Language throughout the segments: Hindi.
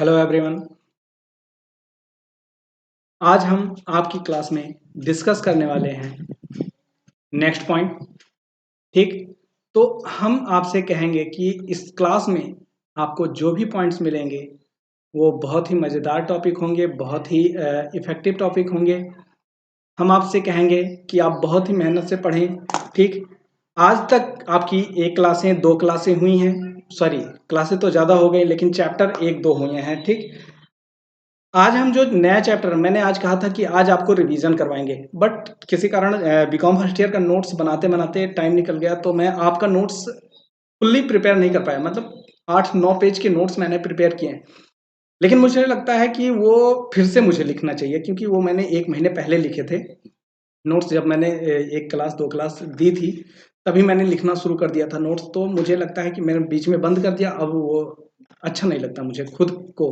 Hello everyone. आज हम आपकी क्लास में डिस्कस करने वाले हैं नेक्स्ट पॉइंट। ठीक, तो हम आपसे कहेंगे कि इस क्लास में आपको जो भी पॉइंट्स मिलेंगे वो बहुत ही मज़ेदार टॉपिक होंगे, बहुत ही इफ़ेक्टिव टॉपिक होंगे। हम आपसे कहेंगे कि आप बहुत ही मेहनत से पढ़ें। ठीक, आज तक आपकी एक क्लासें 2 क्लासें हुई हैं, सॉरी क्लासें तो ज़्यादा हो गई लेकिन चैप्टर 1-2 हुए हैं। ठीक, आज हम जो नया चैप्टर मैंने आज कहा था कि आज आपको रिवीजन करवाएंगे, बट किसी कारण बीकॉम फर्स्ट ईयर का नोट्स बनाते बनाते टाइम निकल गया, तो मैं आपका नोट्स फुल्ली प्रिपेयर नहीं कर पाया। मतलब 8-9 पेज के नोट्स मैंने प्रिपेयर किए हैं, लेकिन मुझे लगता है कि वो फिर से मुझे लिखना चाहिए, क्योंकि वो मैंने 1 महीने पहले लिखे थे नोट्स। जब मैंने 1 क्लास 2 क्लास दी थी तभी मैंने लिखना शुरू कर दिया था नोट्स। तो मुझे लगता है कि मैंने बीच में बंद कर दिया, अब वो अच्छा नहीं लगता मुझे खुद को।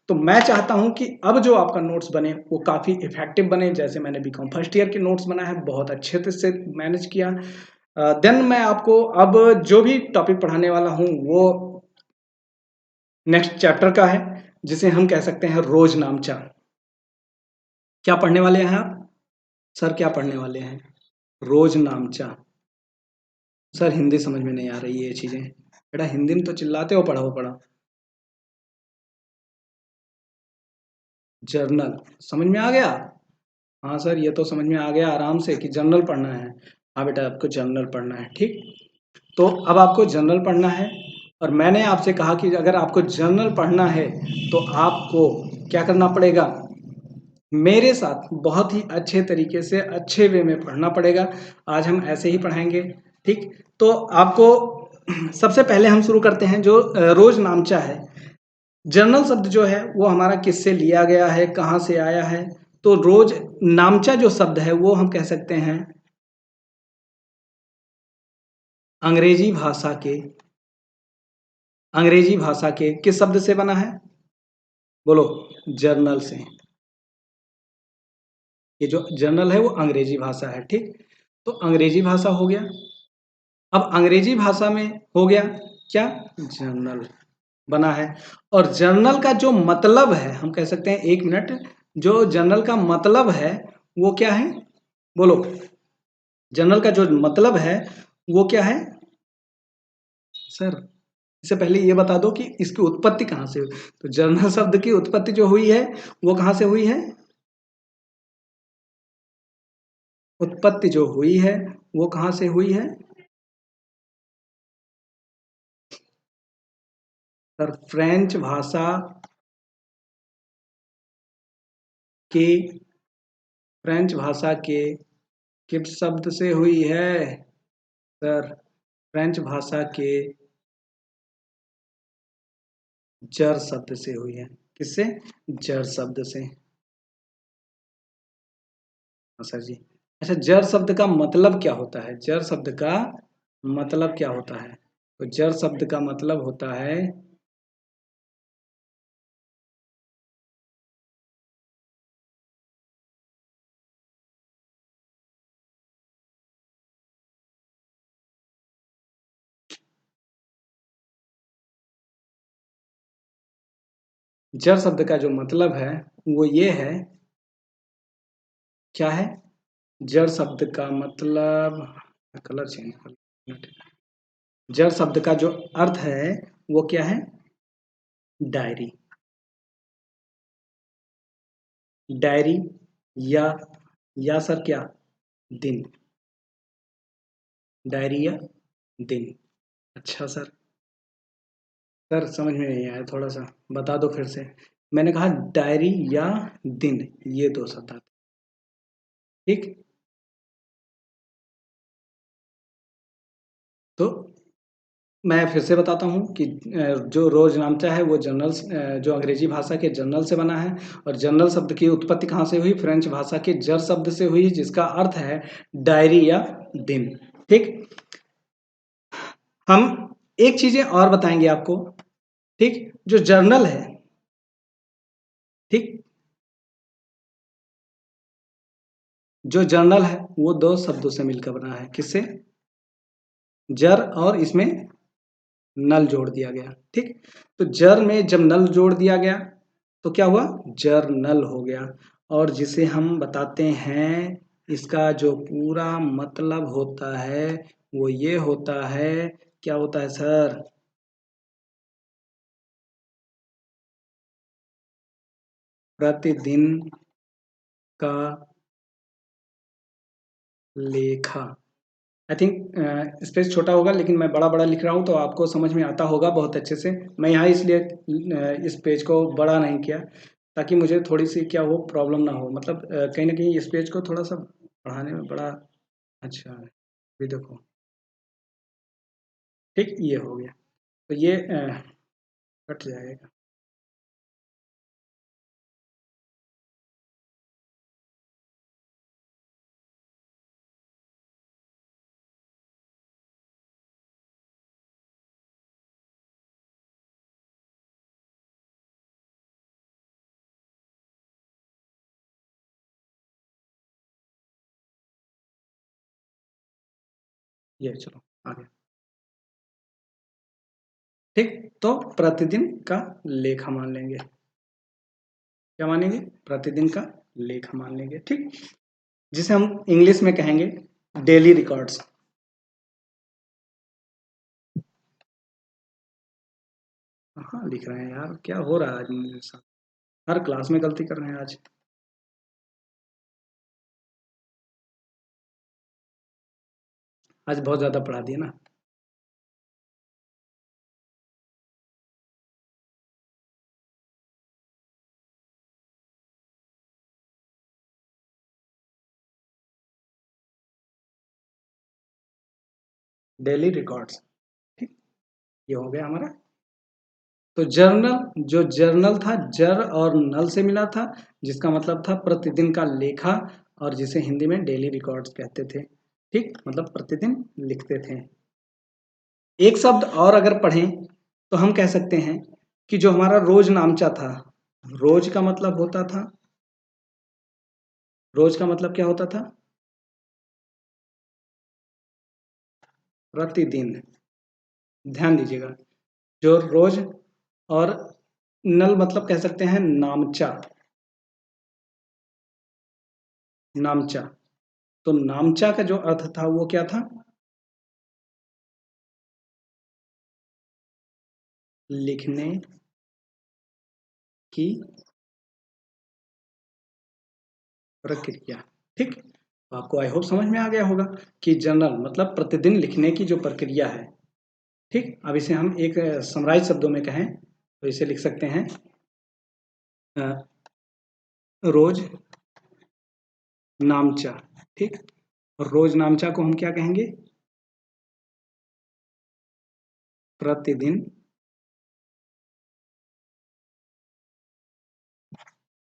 तो मैं चाहता हूं कि अब जो आपका नोट्स बने वो काफ़ी इफेक्टिव बने, जैसे मैंने बीकॉम फर्स्ट ईयर के नोट्स बनाए हैं, बहुत अच्छे से मैनेज किया। देन मैं आपको अब जो भी टॉपिक पढ़ाने वाला हूँ वो नेक्स्ट चैप्टर का है, जिसे हम कह सकते हैं रोज नामचा। क्या पढ़ने वाले हैं आप? सर क्या पढ़ने वाले हैं? रोज नामचा। सर हिंदी समझ में नहीं आ रही है ये चीज़ें। बेटा हिंदी में तो चिल्लाते हो, पढ़ा हो पढ़ा। जर्नल समझ में आ गया? हाँ सर ये तो समझ में आ गया आराम से कि जर्नल पढ़ना है। हाँ बेटा आपको जर्नल पढ़ना है। ठीक, तो अब आपको जर्नल पढ़ना है, और मैंने आपसे कहा कि अगर आपको जर्नल पढ़ना है तो आपको क्या करना पड़ेगा? मेरे साथ बहुत ही अच्छे तरीके से अच्छे वे में पढ़ना पड़ेगा। आज हम ऐसे ही पढ़ाएंगे। ठीक, तो आपको सबसे पहले हम शुरू करते हैं जो रोज नामचा है। जर्नल शब्द जो है वो हमारा किससे लिया गया है, कहाँ से आया है? तो रोज नामचा जो शब्द है वो हम कह सकते हैं अंग्रेजी भाषा के अंग्रेजी भाषा के किस शब्द से बना है? बोलो। जर्नल से। ये जो जर्नल है वो अंग्रेजी भाषा है। ठीक, तो अंग्रेजी भाषा हो गया। अब अंग्रेजी भाषा में हो गया क्या? जर्नल बना है। और जर्नल का जो मतलब है, हम कह सकते हैं, 1 मिनट, जो जर्नल का मतलब है वो क्या है? बोलो। जर्नल का जो मतलब है वो क्या है? सर इससे पहले ये बता दो कि इसकी उत्पत्ति कहाँ से हुई। तो जर्नल शब्द की उत्पत्ति जो हुई है वो कहाँ से हुई है? उत्पत्ति जो हुई है वो कहाँ से हुई है? सर के फ्रेंच भाषा के किस शब्द से हुई है? सर फ्रेंच भाषा के जर शब्द से हुई है। किससे? जर शब्द से। हाँ सर जी। अच्छा, जर शब्द का मतलब क्या होता है? जर शब्द का मतलब क्या होता है? तो जर शब्द का मतलब होता है जर शब्द का जो मतलब है वो ये है, क्या है? जड़ शब्द का मतलब, कलर चेंज कर। जड़ शब्द का जो अर्थ है वो क्या है? डायरी। डायरी या सर क्या? दिन। डायरी या दिन। अच्छा सर। सर समझ में नहीं आया, थोड़ा सा बता दो फिर से। मैंने कहा डायरी या दिन, ये 2 शब्द आते हैं। ठीक, तो मैं फिर से बताता हूँ कि जो रोज नामचा है वो जो अंग्रेजी भाषा के जर्नल से बना है। और जर्नल शब्द की उत्पत्ति कहाँ से हुई? फ्रेंच भाषा के जर शब्द से हुई, जिसका अर्थ है डायरी या दिन। ठीक, हम एक चीजें और बताएंगे आपको। ठीक, जो जर्नल है, ठीक, जो जर्नल है वो 2 शब्दों से मिलकर बना है। किससे? जर, और इसमें नल जोड़ दिया गया। ठीक, तो जर में जब नल जोड़ दिया गया तो क्या हुआ, जर्नल हो गया। और जिसे हम बताते हैं, इसका जो पूरा मतलब होता है वो ये होता है, क्या होता है सर? प्रतिदिन का लेखा। आई थिंक स्पेस छोटा होगा, लेकिन मैं बड़ा बड़ा लिख रहा हूँ तो आपको समझ में आता होगा बहुत अच्छे से। मैं यहाँ इसलिए इस पेज को बड़ा नहीं किया ताकि मुझे थोड़ी सी क्या हो, प्रॉब्लम ना हो, मतलब कहीं ना कहीं इस पेज को थोड़ा सा पढ़ाने में बड़ा अच्छा है। ये देखो, ठीक, ये हो गया। तो ये कट जाएगा। ये चलो आगे। ठीक, तो प्रतिदिन का लेखा मान लेंगे। क्या मानेंगे? प्रतिदिन का लेखा मान लेंगे, ठीक, जिसे हम इंग्लिश में कहेंगे डेली रिकॉर्ड्स। हाँ लिख रहे हैं यार, क्या हो रहा है आज मेरे साथ? हर क्लास में गलती कर रहे हैं आज। आज बहुत ज्यादा पढ़ा दिया ना। डेली रिकॉर्ड्स, ठीक, ये हो गया हमारा। तो जर्नल, जो जर्नल था, जर और नल से मिला था, जिसका मतलब था प्रतिदिन का लेखा, और जिसे हिंदी में डेली रिकॉर्ड्स कहते थे। ठीक, मतलब प्रतिदिन लिखते थे। एक शब्द और अगर पढ़ें तो हम कह सकते हैं कि जो हमारा रोज नामचा था, रोज का मतलब होता था, रोज का मतलब क्या होता था? प्रतिदिन। ध्यान दीजिएगा, जो रोज, और नल मतलब कह सकते हैं नामचा, नामचा। तो नामचा का जो अर्थ था वो क्या था? लिखने की प्रक्रिया। ठीक, तो आपको आई होप समझ में आ गया होगा कि जर्नल मतलब प्रतिदिन लिखने की जो प्रक्रिया है। ठीक, अब इसे हम एक समराइज शब्दों में कहें तो इसे लिख सकते हैं अ, रोज नामचा। ठीक, और रोज नामचा को हम क्या कहेंगे? प्रतिदिन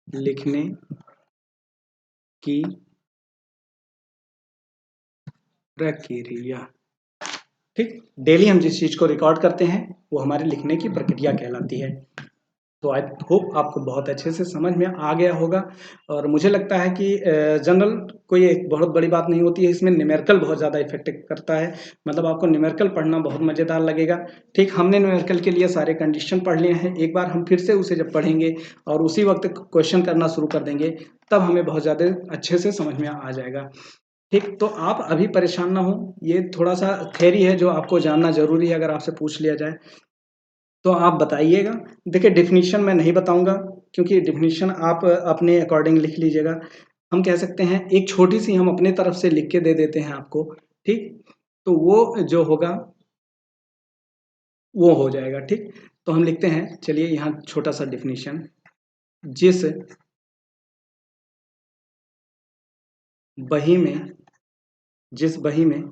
लिखने की प्रक्रिया। ठीक, डेली हम जिस चीज को रिकॉर्ड करते हैं वो हमारे लिखने की प्रक्रिया कहलाती है। तो आई होप आपको बहुत अच्छे से समझ में आ गया होगा। और मुझे लगता है कि जनरल कोई एक बहुत बड़ी बात नहीं होती है, इसमें न्यूमेरिकल बहुत ज़्यादा इफेक्ट करता है। मतलब आपको न्यूमेरिकल पढ़ना बहुत मज़ेदार लगेगा। ठीक, हमने न्यूमेरिकल के लिए सारे कंडीशन पढ़ लिए हैं, एक बार हम फिर से उसे जब पढ़ेंगे और उसी वक्त क्वेश्चन करना शुरू कर देंगे, तब हमें बहुत ज़्यादा अच्छे से समझ में आ जाएगा। ठीक, तो आप अभी परेशान ना हो, ये थोड़ा सा थ्योरी है जो आपको जानना जरूरी है, अगर आपसे पूछ लिया जाए तो आप बताइएगा। देखिए डेफिनेशन मैं नहीं बताऊंगा, क्योंकि डेफिनेशन आप अपने अकॉर्डिंग लिख लीजिएगा। हम कह सकते हैं एक छोटी सी हम अपने तरफ से लिख के दे देते हैं आपको। ठीक, तो वो जो होगा वो हो जाएगा। ठीक, तो हम लिखते हैं, चलिए यहाँ छोटा सा डेफिनेशन। जिस बही में, जिस बही में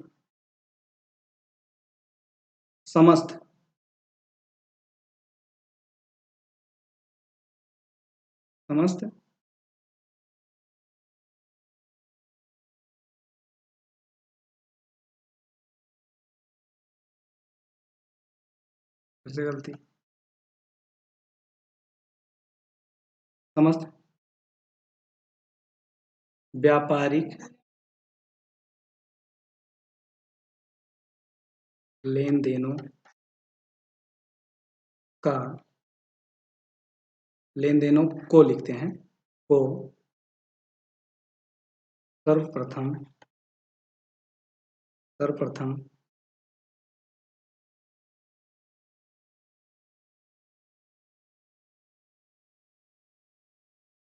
समस्त समस्त फिर से गलती, समस्त व्यापारिक लेन देनों का लेन देनों को लिखते हैं, को सर्वप्रथम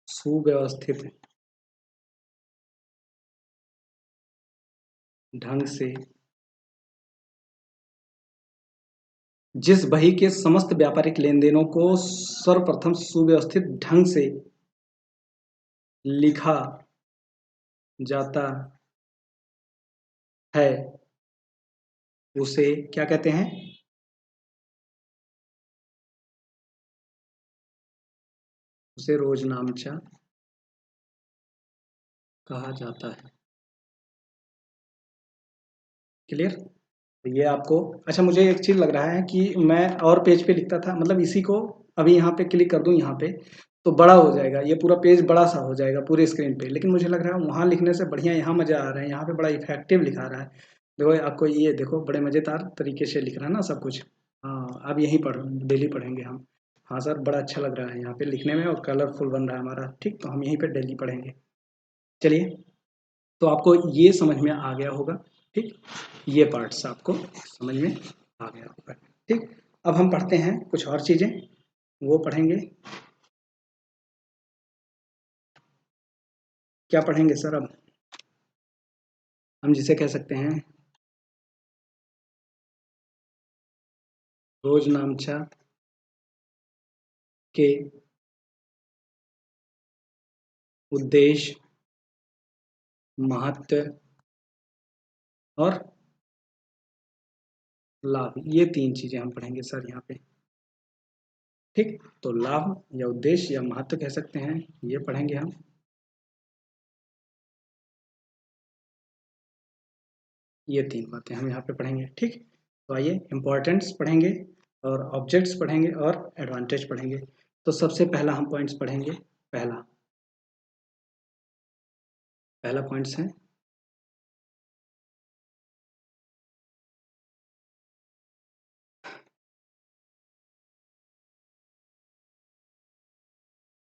सुव्यवस्थित ढंग से जिस बही के समस्त व्यापारिक लेन देनों को सर्वप्रथम सुव्यवस्थित ढंग से लिखा जाता है उसे क्या कहते हैं? उसे रोजनामचा कहा जाता है। क्लियर? ये आपको अच्छा, मुझे एक चीज लग रहा है कि मैं और पेज पे लिखता था, मतलब इसी को अभी यहाँ पे क्लिक कर दूं यहाँ पे तो बड़ा हो जाएगा, ये पूरा पेज बड़ा सा हो जाएगा पूरे स्क्रीन पे, लेकिन मुझे लग रहा है वहां लिखने से बढ़िया यहाँ मजा आ रहा है, यहाँ पे बड़ा इफेक्टिव लिखा रहा है। देखो आपको ये देखो बड़े मजेदार तरीके से लिख रहा है ना सब कुछ। हाँ, अब यही डेली पढ़ेंगे हम। हाँ सर, बड़ा अच्छा लग रहा है यहाँ पे लिखने में और कलरफुल बन रहा है हमारा। ठीक, तो हम यहीं पे डेली पढ़ेंगे। चलिए, तो आपको ये समझ में आ गया होगा। ठीक, ये पार्ट्स आपको समझ में आ गया होगा। ठीक, अब हम पढ़ते हैं कुछ और चीजें, वो पढ़ेंगे। क्या पढ़ेंगे सर? अब हम जिसे कह सकते हैं रोजनामचा के उद्देश्य, महत्व और लाभ, ये तीन चीजें हम पढ़ेंगे सर यहाँ पे। ठीक, तो लाभ या उद्देश्य या महत्व कह सकते हैं, ये पढ़ेंगे हम। ये तीन बातें हम यहाँ पे पढ़ेंगे। ठीक, तो आइए इंपॉर्टेंट्स पढ़ेंगे और ऑब्जेक्ट्स पढ़ेंगे और एडवांटेज पढ़ेंगे। तो सबसे पहला हम पॉइंट्स पढ़ेंगे। पहला पॉइंट्स है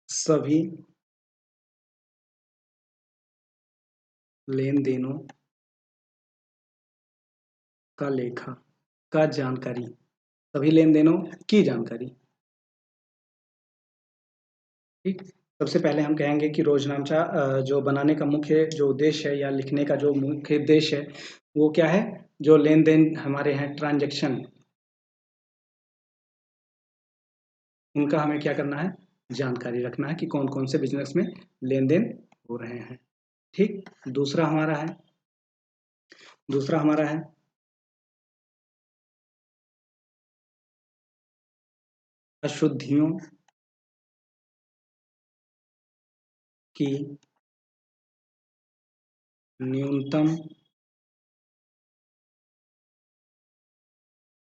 सभी लेन देनों का लेखा का जानकारी, सभी लेन देनों की जानकारी। ठीक, सबसे पहले हम कहेंगे कि रोजनामचा जो बनाने का मुख्य जो उद्देश्य है या लिखने का जो मुख्य उद्देश्य है वो क्या है? जो लेन देन हमारे हैं, ट्रांजैक्शन, उनका हमें क्या करना है? जानकारी रखना है कि कौन कौन से बिजनेस में लेन देन हो रहे हैं। ठीक, दूसरा हमारा है अशुद्धियों की न्यूनतम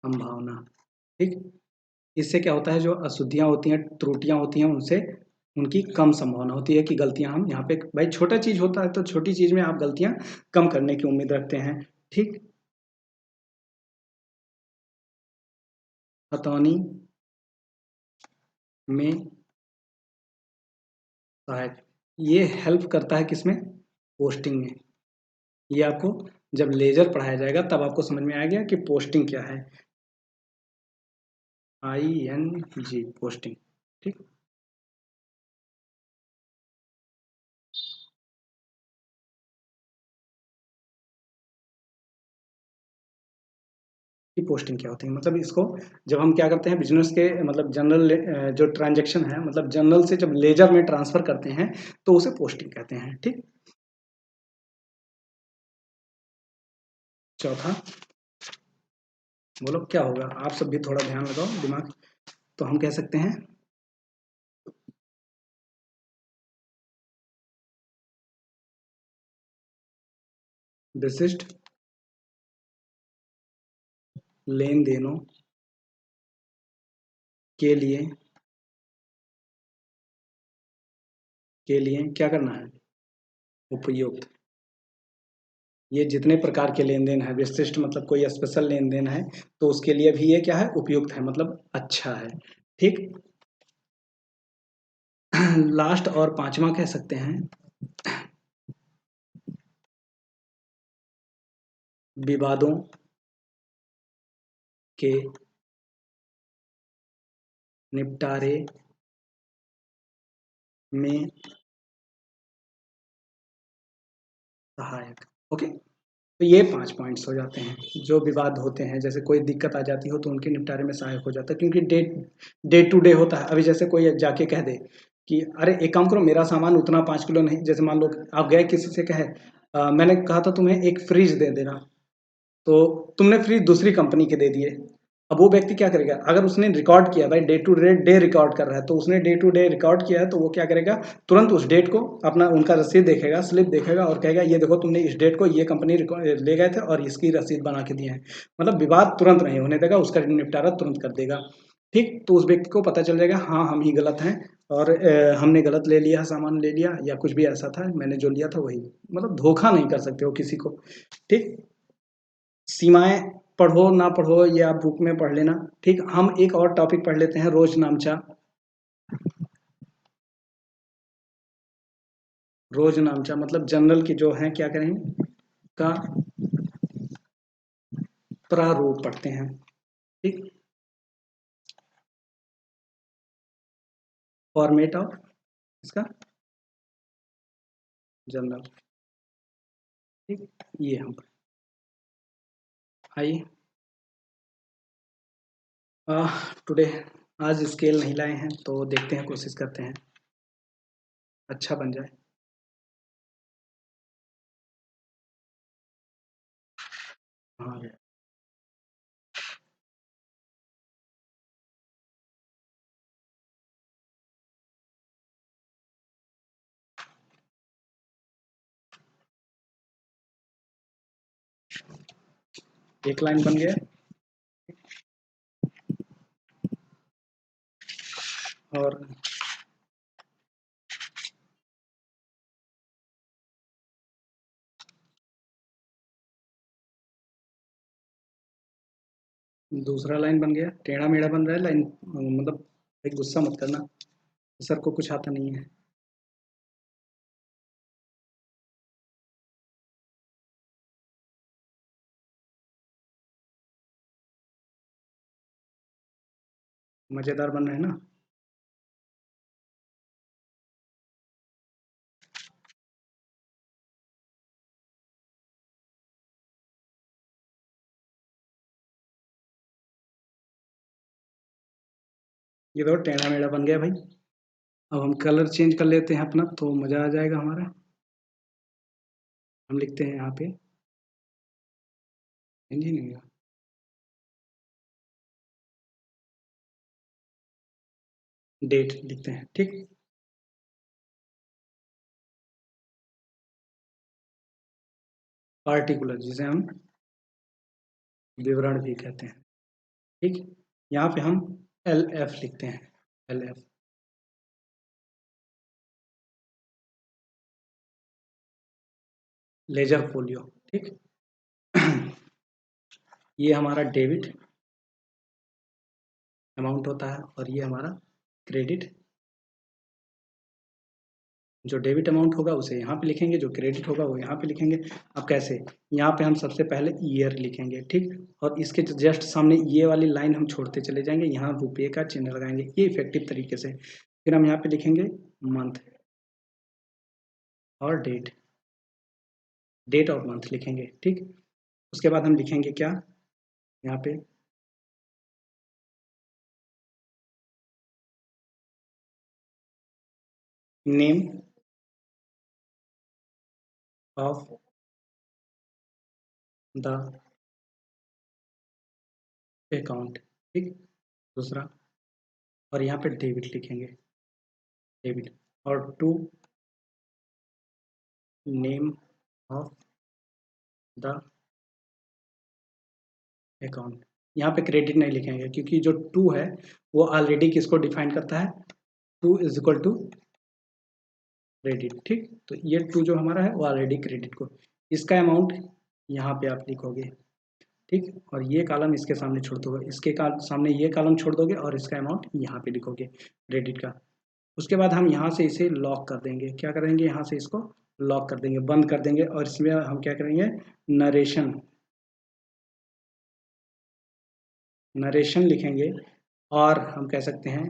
संभावना। ठीक, इससे क्या होता है, जो अशुद्धियां होती हैं, त्रुटियां होती हैं, उनसे उनकी कम संभावना होती है कि गलतियां हम यहाँ पे, भाई छोटा चीज होता है तो छोटी चीज में आप गलतियां कम करने की उम्मीद रखते हैं। ठीक, खतौनी में सहायक, ये हेल्प करता है किसमें? पोस्टिंग में। ये आपको जब लेजर पढ़ाया जाएगा तब आपको समझ में आएगा कि पोस्टिंग क्या है। ING, posting. ठीक, की पोस्टिंग क्या होती है, मतलब इसको जब हम क्या करते हैं बिजनेस के, मतलब जनरल जो ट्रांजैक्शन है, मतलब जनरल से जब लेजर में ट्रांसफर करते हैं तो उसे पोस्टिंग कहते हैं। ठीक, चौथा, बोलो क्या होगा? आप सब भी थोड़ा ध्यान लगाओ, दिमाग। तो हम कह सकते हैं विशिष्ट लेन देनों के लिए क्या करना है? उपयुक्त। ये जितने प्रकार के लेन देन है, विशिष्ट मतलब कोई स्पेशल लेन देन है तो उसके लिए भी ये क्या है? उपयुक्त है, मतलब अच्छा है। ठीक, लास्ट और पांचवा कह सकते हैं, विवादों के निपटारे में सहायक। ओके, तो ये 5 पॉइंट्स हो जाते हैं जो विवाद होते हैं, जैसे कोई दिक्कत आ जाती हो तो उनके निपटारे में सहायक हो जाता है, क्योंकि डे टू डे होता है। अभी जैसे कोई जाके कह दे कि अरे एक काम करो, मेरा सामान उतना 5 किलो नहीं, जैसे मान लो आप गए किसी से कहे मैंने कहा था तुम्हें एक फ्रिज दे देना, तो तुमने फ्रिज दूसरी कंपनी के दे दिए। अब वो व्यक्ति क्या करेगा, अगर उसने रिकॉर्ड किया, भाई डे टू डे रिकॉर्ड कर रहा है, तो उसने डे टू डे रिकॉर्ड किया है, तो वो क्या करेगा, तुरंत उस डेट को अपना उनका रसीद देखेगा, स्लिप देखेगा और कहेगा ये देखो तुमने इस डेट को ये कंपनी ले गए थे और इसकी रसीद बना के दिए हैं। मतलब विवाद तुरंत नहीं होने देगा, उसका निपटारा तुरंत कर देगा। ठीक, तो उस व्यक्ति को पता चल जाएगा हाँ हम ही गलत हैं और हमने गलत ले लिया, सामान ले लिया या कुछ भी ऐसा था, मैंने जो लिया था वही। मतलब धोखा नहीं कर सकते हो किसी को। ठीक, सीमाएं पढ़ो ना पढ़ो ये आप बुक में पढ़ लेना। ठीक, हम एक और टॉपिक पढ़ लेते हैं, रोज नामचा। रोज नामचा मतलब जनरल की जो है क्या करेंगे का प्रारूप पढ़ते हैं। ठीक, फॉर्मेट ऑफ इसका जनरल। ठीक, ये हम आइए टुडे आज स्केल नहीं लाए हैं, तो देखते हैं, कोशिश करते हैं अच्छा बन जाए। हाँ, एक लाइन बन गया और दूसरा लाइन बन गया, टेढ़ा मेढ़ा बन रहा है लाइन, मतलब एक गुस्सा मत करना, सर को कुछ आता नहीं है। मजेदार बन रहा है ना। ये तो टेढ़ा मेढ़ा बन गया भाई। अब हम कलर चेंज कर लेते हैं अपना, तो मज़ा आ जाएगा हमारा। हम लिखते हैं यहाँ पे इंजीनियर, डेट लिखते हैं। ठीक, पार्टिकुलर जिसे हम विवरण भी कहते हैं। ठीक, यहाँ पे हम एल एफ लिखते हैं, एल एफ लेजर फोलियो। ठीक, ये हमारा डेबिट अमाउंट होता है और ये हमारा क्रेडिट। जो डेबिट अमाउंट होगा उसे यहाँ पे लिखेंगे, जो क्रेडिट होगा वो यहाँ पे लिखेंगे। अब कैसे, यहाँ पे हम सबसे पहले ईयर लिखेंगे। ठीक, और इसके जस्ट सामने ये वाली लाइन हम छोड़ते चले जाएंगे, यहाँ रुपये का चिन्ह लगाएंगे, ये इफेक्टिव तरीके से। फिर हम यहाँ पे लिखेंगे मंथ और डेट, डेट और मंथ लिखेंगे। ठीक, उसके बाद हम लिखेंगे क्या, यहाँ पे नेम ऑफ द अकाउंट। ठीक, दूसरा, और यहाँ पे डेबिट लिखेंगे, डेबिट, और to name of the account. यहाँ पे क्रेडिट नहीं लिखेंगे क्योंकि जो टू है वो ऑलरेडी किसको डिफाइन करता है, to is equal to credit. ठीक, तो ये टू जो हमारा है वो ऑलरेडी क्रेडिट को, इसका अमाउंट यहाँ पे आप लिखोगे। ठीक, और ये कॉलम इसके सामने छोड़ दोगे, इसके सामने ये कॉलम छोड़ दोगे और इसका अमाउंट यहाँ पे लिखोगे क्रेडिट का। उसके बाद हम यहाँ से इसे लॉक कर देंगे। क्या करेंगे, यहाँ से इसको लॉक कर देंगे, बंद कर देंगे, और इसमें हम क्या करेंगे, नरेशन लिखेंगे, और हम कह सकते हैं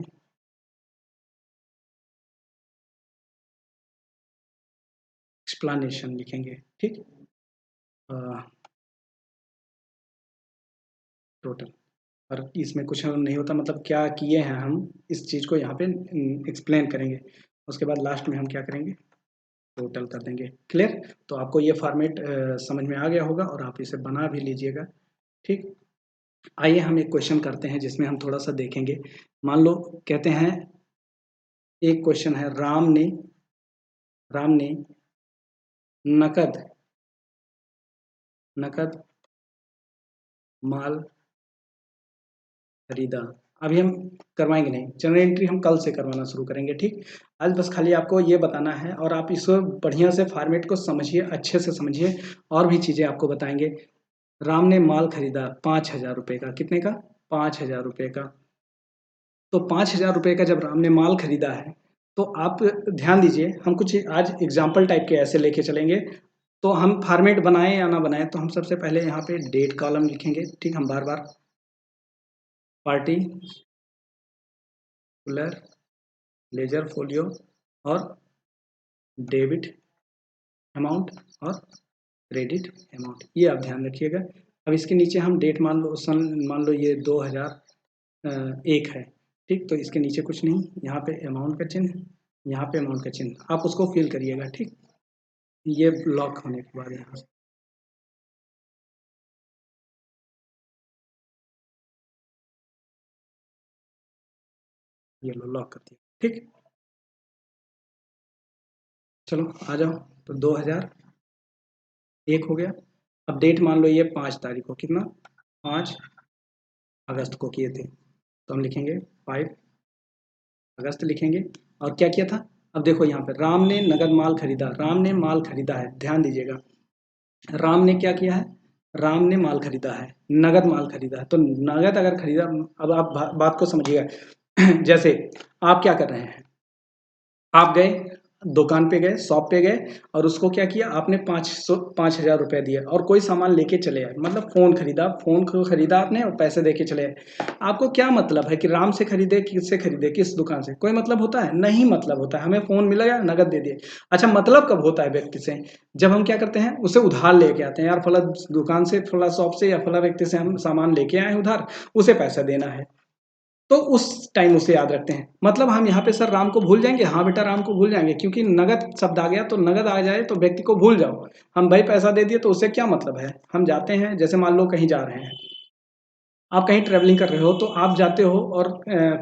एक्सप्लेनेशन लिखेंगे। ठीक, टोटल, और इसमें कुछ नहीं होता, मतलब क्या किए हैं हम, इस चीज़ को यहाँ पे एक्सप्लेन करेंगे। उसके बाद लास्ट में हम क्या करेंगे, टोटल कर देंगे। क्लियर? तो आपको ये फॉर्मेट समझ में आ गया होगा, और आप इसे बना भी लीजिएगा। ठीक, आइए हम एक क्वेश्चन करते हैं जिसमें हम थोड़ा सा देखेंगे। मान लो कहते हैं, एक क्वेश्चन है, राम ने नकद माल खरीदा। अभी हम करवाएंगे नहीं, जनरल एंट्री हम कल से करवाना शुरू करेंगे। ठीक, आज बस खाली आपको ये बताना है, और आप इसको बढ़िया से फॉर्मेट को समझिए, अच्छे से समझिए, और भी चीज़ें आपको बताएंगे। राम ने माल खरीदा 5,000 रुपये का। कितने का? 5,000 रुपये का। तो 5,000 रुपये का जब राम ने माल खरीदा है, तो आप ध्यान दीजिए, हम कुछ आज एग्जाम्पल टाइप के ऐसे लेके चलेंगे। तो हम फॉर्मेट बनाएं या ना बनाएं, तो हम सबसे पहले यहाँ पे डेट कॉलम लिखेंगे। ठीक, हम बार बार पार्टिकुलर, लेजर फोलियो, और डेबिट अमाउंट, और क्रेडिट अमाउंट, ये आप ध्यान रखिएगा। अब इसके नीचे हम डेट मान लो, सन मान लो ये 2001 है। ठीक, तो इसके नीचे कुछ नहीं, यहाँ पे अमाउंट का चिन्ह, यहाँ पे अमाउंट का चिन्ह, आप उसको फिल करिएगा। ठीक, ये लॉक होने के बाद यहाँ से ये लो, लॉक कर दिया। ठीक, चलो आ जाओ। तो 2001 हो गया। अब डेट मान लो ये 5 तारीख को, कितना, 5 अगस्त को किए थे, तो हम लिखेंगे 5 अगस्त लिखेंगे। और क्या किया था, अब देखो यहाँ पे राम ने नगद माल खरीदा, राम ने माल खरीदा है, ध्यान दीजिएगा, राम ने क्या किया है, राम ने माल खरीदा है, नगद माल खरीदा है। तो नगद अगर खरीदा, अब आप बात को समझिएगा। जैसे आप क्या कर रहे हैं, आप गए दुकान पे गए, शॉप पे गए, और उसको क्या किया आपने, 5,000 रुपये दिए, और कोई सामान लेके चले आए, मतलब फोन खरीदा, फोन को खरीदा आपने और पैसे देके चले आए। आपको क्या मतलब है कि राम से खरीदे, किससे खरीदे, किस दुकान से, कोई मतलब होता है? नहीं मतलब होता है। हमें फोन मिला गया, नगद दे दिए। अच्छा, मतलब कब होता है व्यक्ति से, जब हम क्या करते हैं, उसे उधार लेके आते हैं, यार फला दुकान से, फला शॉप से, या फला व्यक्ति से हम सामान लेके आए उधार, उसे पैसा देना है, तो उस टाइम उसे याद रखते हैं। मतलब हम यहाँ पे सर राम को भूल जाएंगे, हाँ बेटा राम को भूल जाएंगे, क्योंकि नगद शब्द आ गया, तो नगद आ जाए तो व्यक्ति को भूल जाओ। हम भाई पैसा दे दिए, तो उससे क्या मतलब है, हम जाते हैं, जैसे मान लो कहीं जा रहे हैं, आप कहीं ट्रैवलिंग कर रहे हो, तो आप जाते हो और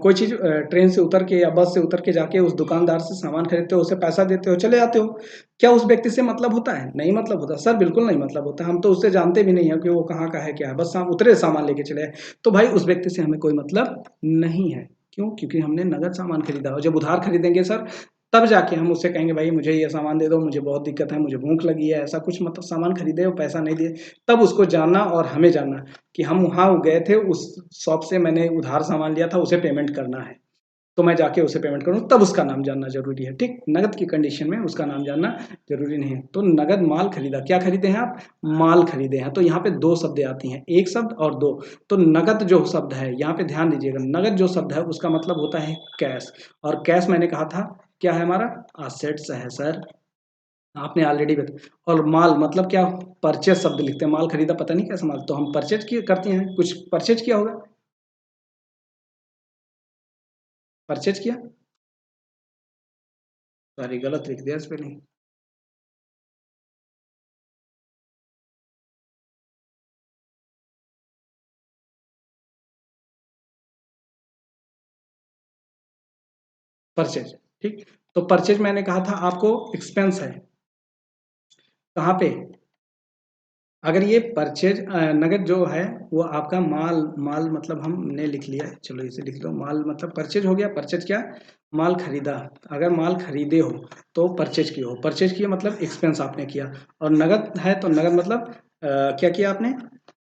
कोई चीज़ ट्रेन से उतर के या बस से उतर के जाके उस दुकानदार से सामान खरीदते हो, उसे पैसा देते हो, चले आते हो। क्या उस व्यक्ति से मतलब होता है? नहीं मतलब होता सर, बिल्कुल नहीं मतलब होता। हम तो उससे जानते भी नहीं है कि वो कहाँ का है, क्या है, बस हम उतरे सामान लेके चले आए। तो भाई उस व्यक्ति से हमें कोई मतलब नहीं है। क्यों? क्योंकि हमने नगद सामान खरीदा। और जब उधार खरीदेंगे सर, तब जाके हम उससे कहेंगे भाई मुझे ये सामान दे दो, मुझे बहुत दिक्कत है, मुझे भूख लगी है, ऐसा कुछ, मतलब सामान खरीदे और पैसा नहीं दिए। तब उसको जानना और हमें जानना कि हम वहाँ गए थे, उस शॉप से मैंने उधार सामान लिया था, उसे पेमेंट करना है, तो मैं जाके उसे पेमेंट करूँ, तब उसका नाम जानना जरूरी है। ठीक, नगद की कंडीशन में उसका नाम जानना जरूरी नहीं है। तो नगद माल खरीदा, क्या खरीदे हैं आप? माल खरीदे हैं। तो यहाँ पे दो शब्द आती हैं, एक शब्द और दो। तो नगद जो शब्द है, यहाँ पे ध्यान दीजिएगा, नगद जो शब्द है उसका मतलब होता है कैश, और कैश मैंने कहा था क्या है हमारा, असेट्स है सर, आपने ऑलरेडी बता। और माल मतलब क्या, परचेज शब्द लिखते हैं, माल खरीदा पता नहीं कैसा माल, तो हम परचेज किए करते हैं, कुछ परचेज किया होगा, परचेज किया, सॉरी गलत लिख दिया स्पेलिंग, परचेज। ठीक, तो परचेज मैंने कहा था आपको एक्सपेंस है, कहाँ पे, अगर ये परचेज नगद जो है वो आपका माल, माल मतलब हमने लिख लिया, चलो इसे लिख लो, माल मतलब परचेज हो गया, परचेज क्या, माल खरीदा। अगर माल खरीदे हो तो परचेज किए हो, परचेज किए मतलब एक्सपेंस आपने किया। और नगद है तो नगद मतलब क्या किया आपने,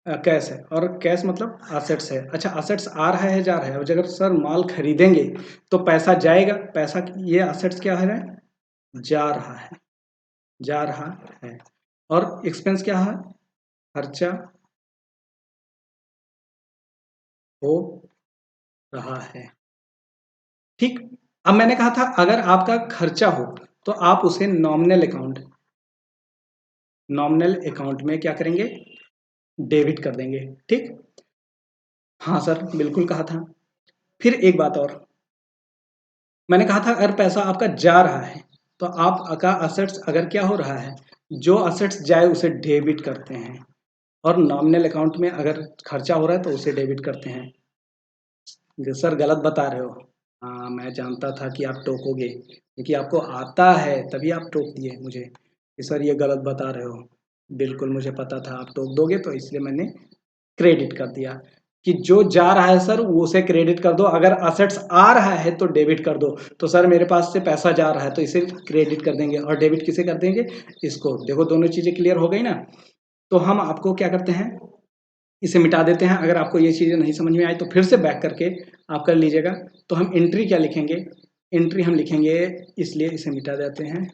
कैश है, और कैश मतलब असेट्स है। अच्छा, असेट्स आ रहा है जा रहा है, और अगर सर माल खरीदेंगे तो पैसा जाएगा, पैसा ये असेट्स क्या है, जा रहा है, जा रहा है। और एक्सपेंस क्या है, खर्चा हो रहा है। ठीक। अब मैंने कहा था अगर आपका खर्चा हो तो आप उसे नॉमिनल अकाउंट में क्या करेंगे, डेबिट कर देंगे। ठीक। हाँ सर, बिल्कुल कहा था। फिर एक बात और, मैंने कहा था अगर पैसा आपका जा रहा है तो आपका असेट्स अगर क्या हो रहा है, जो असेट्स जाए उसे डेबिट करते हैं, और नॉमिनल अकाउंट में अगर खर्चा हो रहा है तो उसे डेबिट करते हैं। सर गलत बता रहे हो। हाँ, मैं जानता था कि आप टोकोगे, क्योंकि आपको आता है तभी आप टोक दिए मुझे कि सर ये गलत बता रहे हो। बिल्कुल मुझे पता था आप टोक दोगे, तो इसलिए मैंने क्रेडिट कर दिया कि जो जा रहा है सर वो उसे क्रेडिट कर दो, अगर असेट्स आ रहा है तो डेबिट कर दो। तो सर मेरे पास से पैसा जा रहा है तो इसे क्रेडिट कर देंगे, और डेबिट किसे कर देंगे, इसको। देखो दोनों चीजें क्लियर हो गई ना। तो हम आपको क्या करते हैं, इसे मिटा देते हैं। अगर आपको ये चीज़ें नहीं समझ में आई तो फिर से बैक करके आप कर लीजिएगा। तो हम एंट्री क्या लिखेंगे, एंट्री हम लिखेंगे, इसलिए इसे मिटा देते हैं।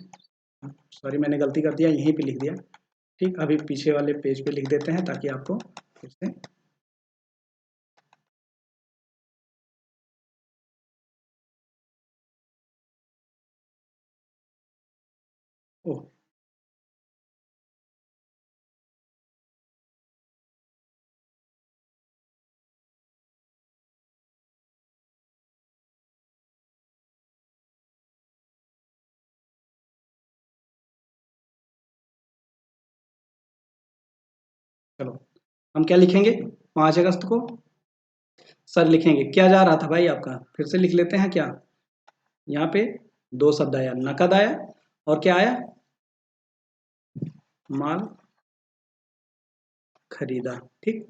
सॉरी मैंने गलती कर दिया, यहीं पे लिख दिया। ठीक, अभी पीछे वाले पेज पे लिख देते हैं ताकि आपको फिर से, ओ चलो हम क्या लिखेंगे, 5 अगस्त को सर लिखेंगे। क्या जा रहा था भाई आपका, फिर से लिख लेते हैं क्या। यहाँ पे दो शब्द आया, नकद आया और क्या आया, माल खरीदा। ठीक।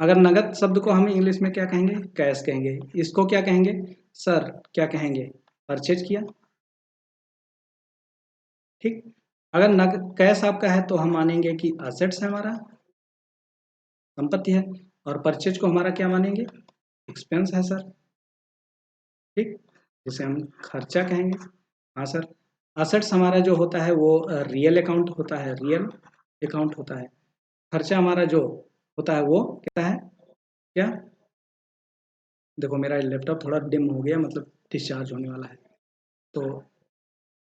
अगर नगद शब्द को हम इंग्लिश में क्या कहेंगे, कैश कहेंगे। इसको क्या कहेंगे सर, क्या कहेंगे, परचेज किया। ठीक। अगर नगद कैश आपका है तो हम मानेंगे कि असेट्स है, हमारा संपत्ति है, और परचेज को हमारा क्या मानेंगे, एक्सपेंस है सर। ठीक, जिसे हम खर्चा कहेंगे। हाँ सर, असेट्स हमारा जो होता है वो रियल अकाउंट होता है, रियल अकाउंट होता है। खर्चा हमारा जो होता है वो क्या है, क्या, देखो मेरा लैपटॉप थोड़ा डिम हो गया, मतलब डिस्चार्ज होने वाला है, तो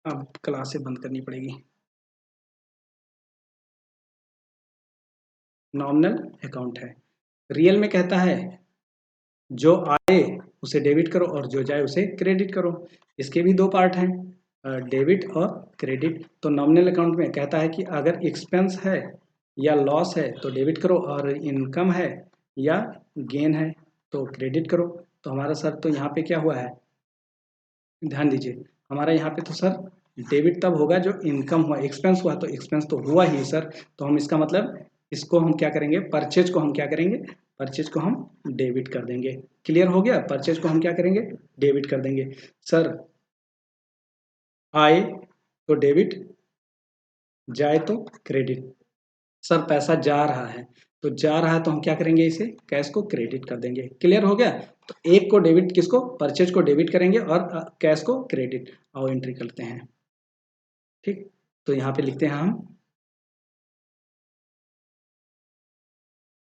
अब क्लासें बंद करनी पड़ेगी। नॉमिनल अकाउंट है। रियल में कहता है जो आए उसे डेबिट करो और जो जाए उसे क्रेडिट करो। इसके भी दो पार्ट हैं, डेबिट और क्रेडिट। तो नॉमिनल अकाउंट में कहता है कि अगर एक्सपेंस है या लॉस है तो डेबिट करो, और इनकम है या गेन है तो क्रेडिट करो। तो हमारा सर तो यहाँ पे क्या हुआ है, ध्यान दीजिए, हमारा यहाँ पे तो सर डेबिट तब होगा जो इनकम हुआ, एक्सपेंस हुआ तो एक्सपेंस तो हुआ ही सर। तो हम इसका मतलब इसको हम क्या करेंगे, परचेज को हम क्या करेंगे, परचेज को हम डेबिट कर देंगे। क्लियर हो गया, परचेज को हम क्या करेंगे, डेबिट कर देंगे। सर आए तो डेबिट, जाए तो क्रेडिट। सर पैसा जा रहा है, तो जा रहा है तो हम क्या करेंगे, इसे कैश को क्रेडिट कर देंगे। क्लियर हो गया। तो एक को डेबिट, किसको, परचेज को डेबिट करेंगे, और कैश को क्रेडिट। और एंट्री करते हैं। ठीक। तो यहाँ पे लिखते हैं हम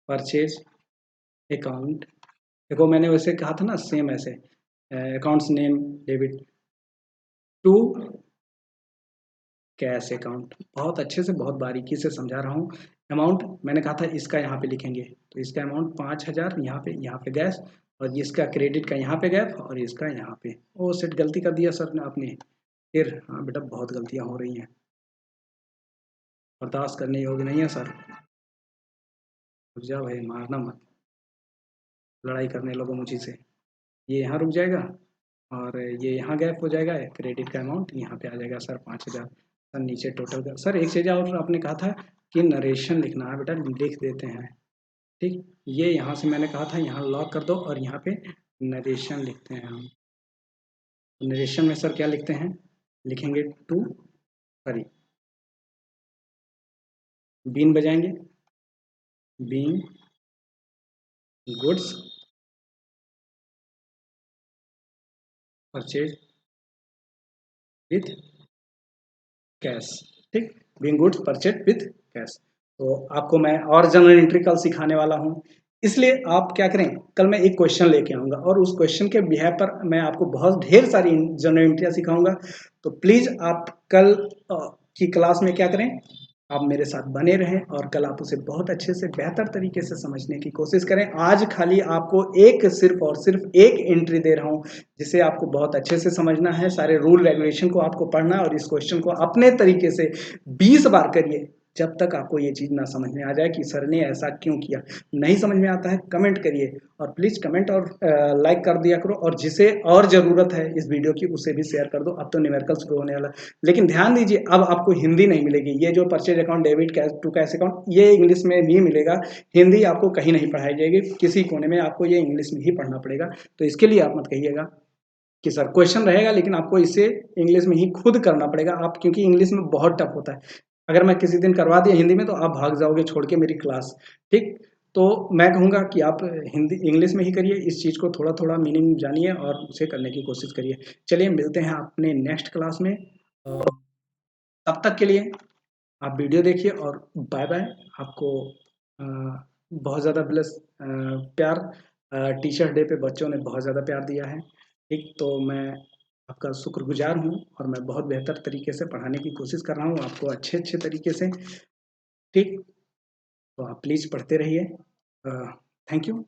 परचेज अकाउंट। देखो मैंने वैसे कहा था ना, सेम ऐसे accounts name debit to cash account. बहुत अच्छे से बहुत बारीकी से समझा रहा हूँ। अमाउंट मैंने कहा था इसका यहाँ पे लिखेंगे, तो इसका अमाउंट 5,000 यहाँ पे गैस, और इसका क्रेडिट का यहाँ पे गैप, और इसका यहाँ पे। ओ सेट, गलती कर दिया सर ने आपने। फिर हाँ बेटा, बहुत गलतियाँ हो रही हैं, बर्दाश्त करने योग्य नहीं है सर। रुक जा भाई, मारना मत, लड़ाई करने लगो मुझी से। ये यहाँ रुक जाएगा, और ये यहाँ गैप हो जाएगा, क्रेडिट का अमाउंट यहाँ पे आ जाएगा सर 5,000। सर नीचे टोटल का, सर एक चीज़ और आपने कहा था कि नरेशन लिखना है, बेटा लिख देते हैं। ठीक, ये यहाँ से मैंने कहा था यहाँ लॉक कर दो, और यहाँ पे नरेशन लिखते हैं हम। नरेशन में सर क्या लिखते हैं, लिखेंगे टू, सॉरी बीन बजाएंगे, being goods purchase with cash. ठीक, being goods purchase with cash. तो आपको मैं और जनरल एंट्री कल सिखाने वाला हूँ, इसलिए आप क्या करें, कल मैं एक क्वेश्चन लेके आऊंगा और उस क्वेश्चन के बिहाफ पर मैं आपको बहुत ढेर सारी जनरल एंट्रियाँ सिखाऊंगा। तो प्लीज आप कल की क्लास में क्या करें, आप मेरे साथ बने रहें और कल आप उसे बहुत अच्छे से बेहतर तरीके से समझने की कोशिश करें। आज खाली आपको एक सिर्फ और सिर्फ एक एंट्री दे रहा हूं जिसे आपको बहुत अच्छे से समझना है, सारे रूल रेगुलेशन को आपको पढ़ना और इस क्वेश्चन को अपने तरीके से 20 बार करिए जब तक आपको ये चीज ना समझ में आ जाए कि सर ने ऐसा क्यों किया। नहीं समझ में आता है कमेंट करिए और प्लीज कमेंट और लाइक कर दिया करो, और जिसे और जरूरत है इस वीडियो की उसे भी शेयर कर दो। अब तो न्यूमेरिकल शुरू होने वाला, लेकिन ध्यान दीजिए अब आपको हिंदी नहीं मिलेगी। ये जो purchase account, debit, cash to cash account, ये इंग्लिश में ही मिलेगा, हिंदी आपको कहीं नहीं पढ़ाई जाएगी, किसी कोने में आपको ये इंग्लिश में ही पढ़ना पड़ेगा। तो इसके लिए आप मत कहिएगा कि सर क्वेश्चन रहेगा लेकिन आपको इसे इंग्लिश में ही खुद करना पड़ेगा, आप क्योंकि इंग्लिश में बहुत टफ होता है। अगर मैं किसी दिन करवा दिया हिंदी में तो आप भाग जाओगे छोड़ के मेरी क्लास। ठीक, तो मैं कहूँगा कि आप हिंदी इंग्लिश में ही करिए, इस चीज़ को थोड़ा थोड़ा मीनिंग जानिए और उसे करने की कोशिश करिए। चलिए मिलते हैं अपने नेक्स्ट क्लास में, तब तक के लिए आप वीडियो देखिए और बाय बाय। आपको बहुत ज़्यादा प्यार, टीचर्स डे पे बच्चों ने बहुत ज़्यादा प्यार दिया है। ठीक, तो मैं आपका शुक्रगुजार हूँ और मैं बहुत बेहतर तरीके से पढ़ाने की कोशिश कर रहा हूँ आपको अच्छे अच्छे तरीके से। ठीक, तो आप प्लीज़ पढ़ते रहिए। Thank you.